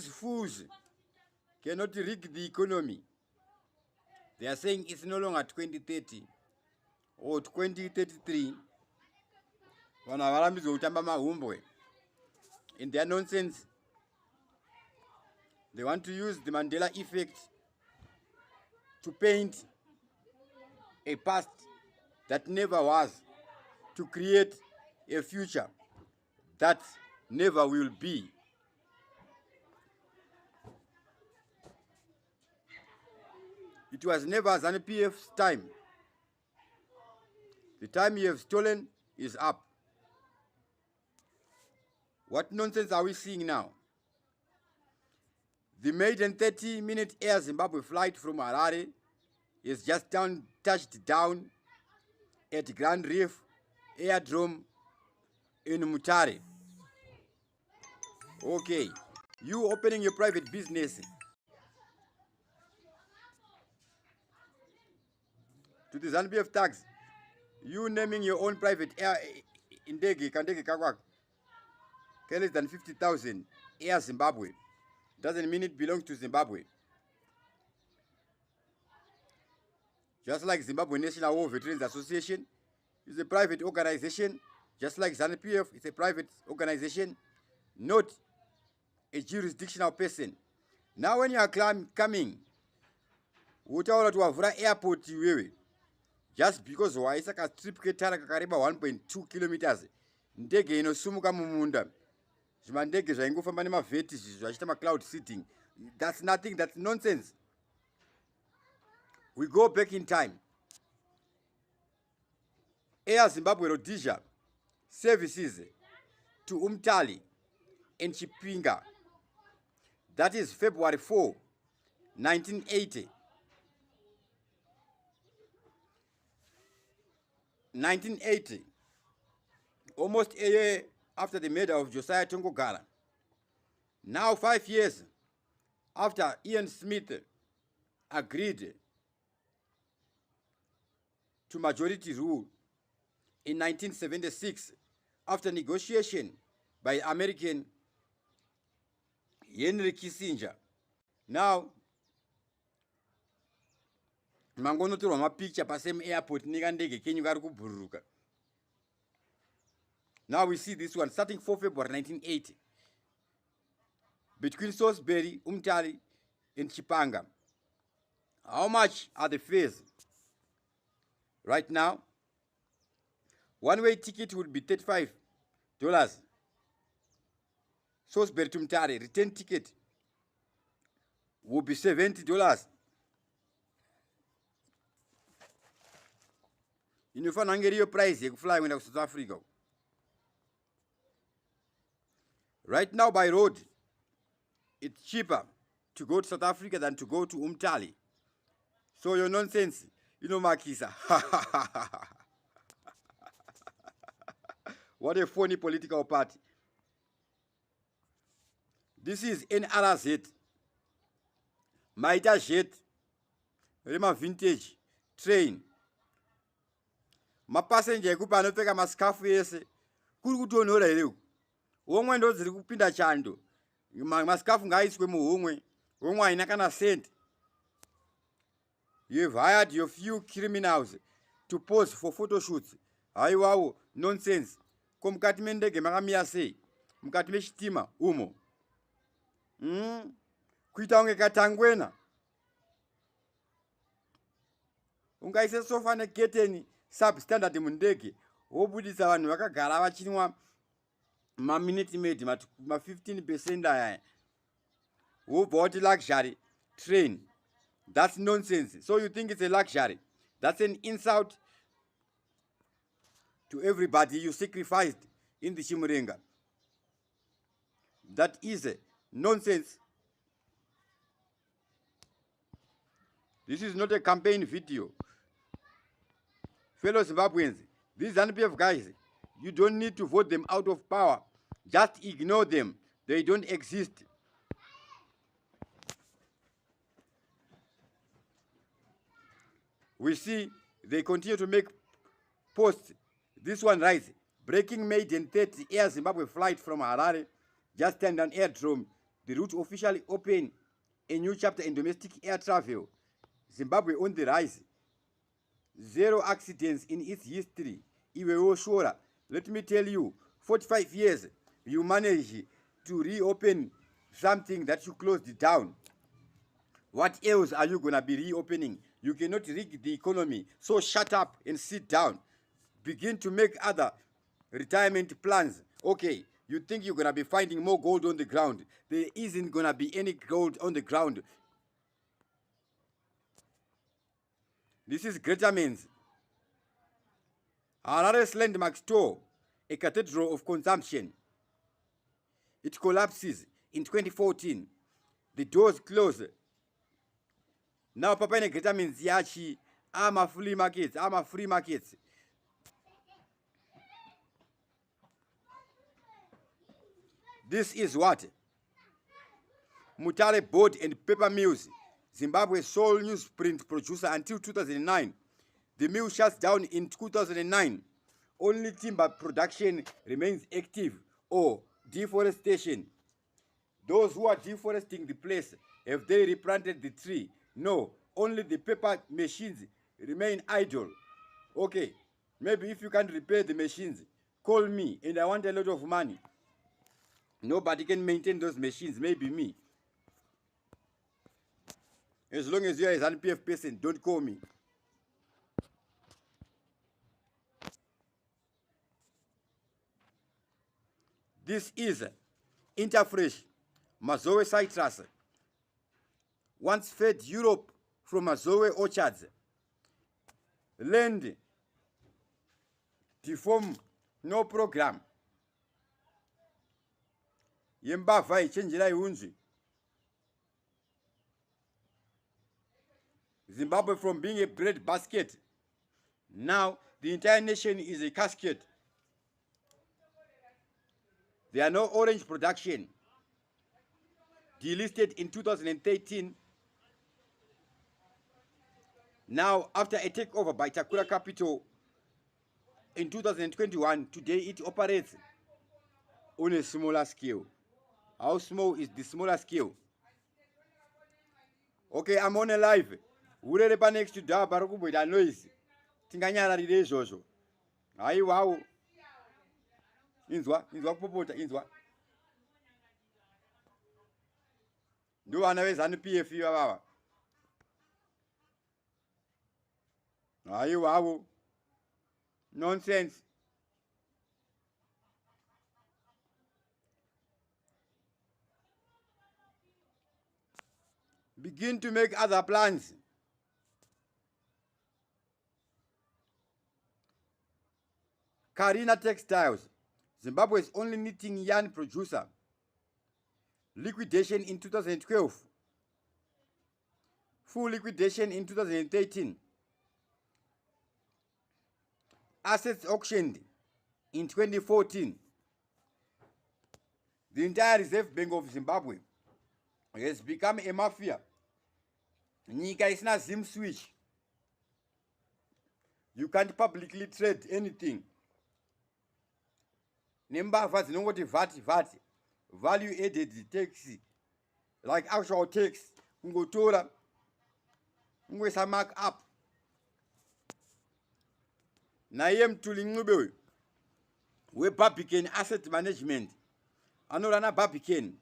these fools cannot rig the economy. They are saying it's no longer 2030 or 2033. In their nonsense, they want to use the Mandela effect to paint a past that never was, to create a future that never will be. It was never ZANU-PF's time. The time you have stolen is up. What nonsense are we seeing now? The maiden 30-minute Air Zimbabwe flight from Harare is just touched down at Grand Reef Airdrome in Mutare. Okay, you opening your private business to the ZANU-PF tax, you naming your own private air indege kandege kakwak less than 50,000 Air Zimbabwe doesn't mean it belongs to Zimbabwe. Just like Zimbabwe National War Veterans Association is a private organization, just like ZANU-PF is a private organization, not a jurisdictional person. Now when you are coming, utaura to Avura airport wewe, just because waisa ka trip ketara kakareba 1.2 kilometers, ndege inosumuka mumunda. Zvimandege zvaingofamba nemavheti zvachita macloud seating. That's nothing, that's nonsense. We go back in time. Air Zimbabwe Rhodesia services to Umtali and Chipinga. That is February 4, 1980. 1980, almost a year after the murder of Josiah Tongogara. Now 5 years after Ian Smith agreed to majority rule in 1976 after negotiation by American Henry Kissinger. Now, mangonotorwa mapicture pasame airport nikandege kenyu kari kubhururuka. Now we see this one starting 4 February 1980 between Salisbury, Umtali and Chipanga. How much are the fares? Right now, one-way ticket would be $35. Salisbury to Umtali, return ticket would be $70. Inofana ngeriyo price yekufly when South Africa. Right now by road, it's cheaper to go to South Africa than to go to Umtali. So your nonsense, you know, Makisa. What a funny political party. This is NRZ. Maita jet. Rema vintage train. Ma passenger kupa anopfeka maskafu yese. Kuri kutonhora here. Womwe ndo dziri kupinda chando. Maskafu ngaiswe muhomwe. Womwe haina kana cent. You have hired your few criminals to pose for photo shoots. Haiwawo nonsense. Ko mukati mendege makamira sei? Mukati mechitima umo. Kuita unge katangwena. Ungaise sofa neketeni substandard mundege. Wobudisa vanhu vakagara vachinwa ma-minute maid, ma 15% aya. Wobva wati luxury train. That's nonsense. So you think it's a luxury? That's an insult to everybody you sacrificed in the Chimurenga. That is a nonsense. This is not a campaign video. Fellow Zimbabweans, these ZANU-PF guys, you don't need to vote them out of power. Just ignore them. They don't exist. We see they continue to make posts. This one writes, breaking maiden 30 Air Zimbabwe flight from Harare just turned an airdrome The route officially opened a new chapter in domestic air travel. Zimbabwe on the rise. 0 accidents in its history. Iwe Oshora, let me tell you, 45 years you manage to reopen something that you closed down. What else are you going to be reopening? You cannot rig the economy. So shut up and sit down. Begin to make other retirement plans. Okay, you think you're going to be finding more gold on the ground. There isn't going to be any gold on the ground. This is Greater Men's. Harare's landmark store, a cathedral of consumption. It collapses in 2014. The doors close. Now Papa in Greater Men's yachi, I'm a free markets. This is what? Mutare Board and Paper Mills, Zimbabwe's sole newsprint producer until 2009. The mill shuts down in 2009. Only timber production remains active or deforestation. Those who are deforesting the place, have they replanted the tree? No, only the paper machines remain idle. Okay, maybe if you can't repair the machines, call me and I want a lot of money. Nobody can maintain those machines, maybe me. As long as you are a ZANU-PF person, don't call me. This is Interfresh, Mazoe citrus. Once fed Europe from Mazoe orchards. Land, deform, no program. Yembava ichenjera ihunzi. Zimbabwe from being a bread basket. Now the entire nation is a casket. There are no orange production. Delisted in 2013. Now, after a takeover by Takura Capital in 2021, today it operates on a smaller scale. How small is the smaller scale? Okay, I'm on a live. Urerepa next to da barukubuida noise. Tinganyara rirezozo. Ai wow. Inzwa kupopota inzwa. Ndo vana veZANU-PF baba. Ai wow. Nonsense. Begin to make other plans. Karina Textiles, Zimbabwe's only knitting yarn producer. Liquidation in 2012. Full liquidation in 2013. Assets auctioned in 2014. The entire Reserve Bank of Zimbabwe has become a mafia. Nyika isina zim switch. You can't publicly trade anything. Nembava zinongoti VAT, value added tax, like actual tax, ungotora, ungoisa mark up. Nayem tulingube, we Barbican asset management, anorana Barbican.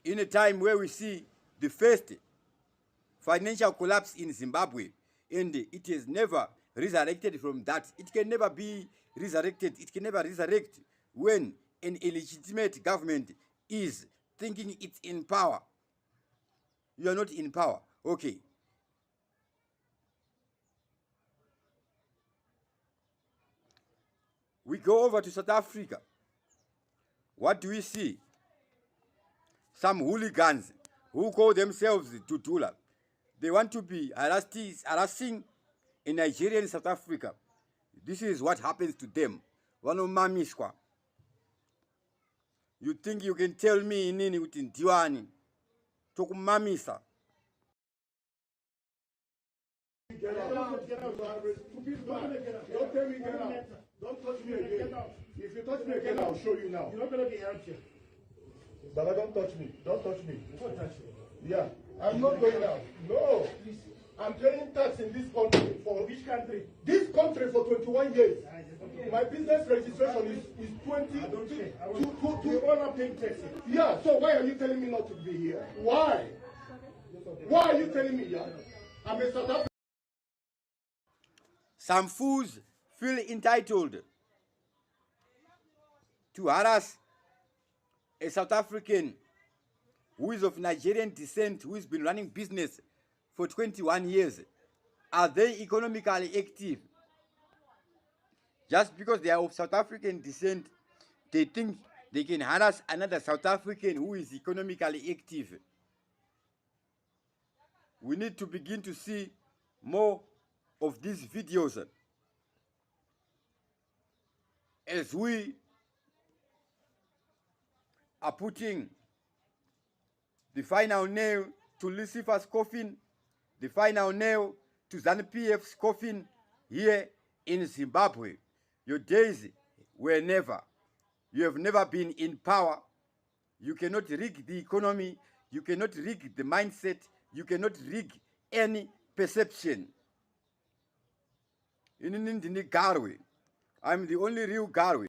In a time where we see the first financial collapse in Zimbabwe, and it has never resurrected from that. It can never be resurrected. It can never resurrect when an illegitimate government is thinking it's in power. You are not in power. Okay. We go over to South Africa. What do we see? Some hooligans who call themselves Tutula. They want to be harassing in Nigeria and South Africa. This is what happens to them. Wanomamiswa. You think you can tell me nini within Diwani? Tokumamisa. Get out. Don't tell me get out. Don't touch me again. If you touch me again, I'll show you now. You're not going to be hurt here. Baba, don't touch me. Don't touch me. Don't touch me. Yeah. I'm not going out. No. I'm paying tax in this country for which country? This country for 21 years. My business registration is 20 to honor paying taxes. Yeah, so why are you telling me not to be here? Why? Why are you telling me? Yeah? I'm a South African. Some fools feel entitled to harass a South African who is of Nigerian descent, who has been running business for 21 years. Are they economically active? Just because they are of South African descent, they think they can harass another South African who is economically active. We need to begin to see more of these videos as we are putting the final nail to Lucifer's coffin, the final nail to Zanu PF's coffin here in Zimbabwe. Your days were never. You have never been in power. You cannot rig the economy. You cannot rig the mindset. You cannot rig any perception. I'm the only real Garwe.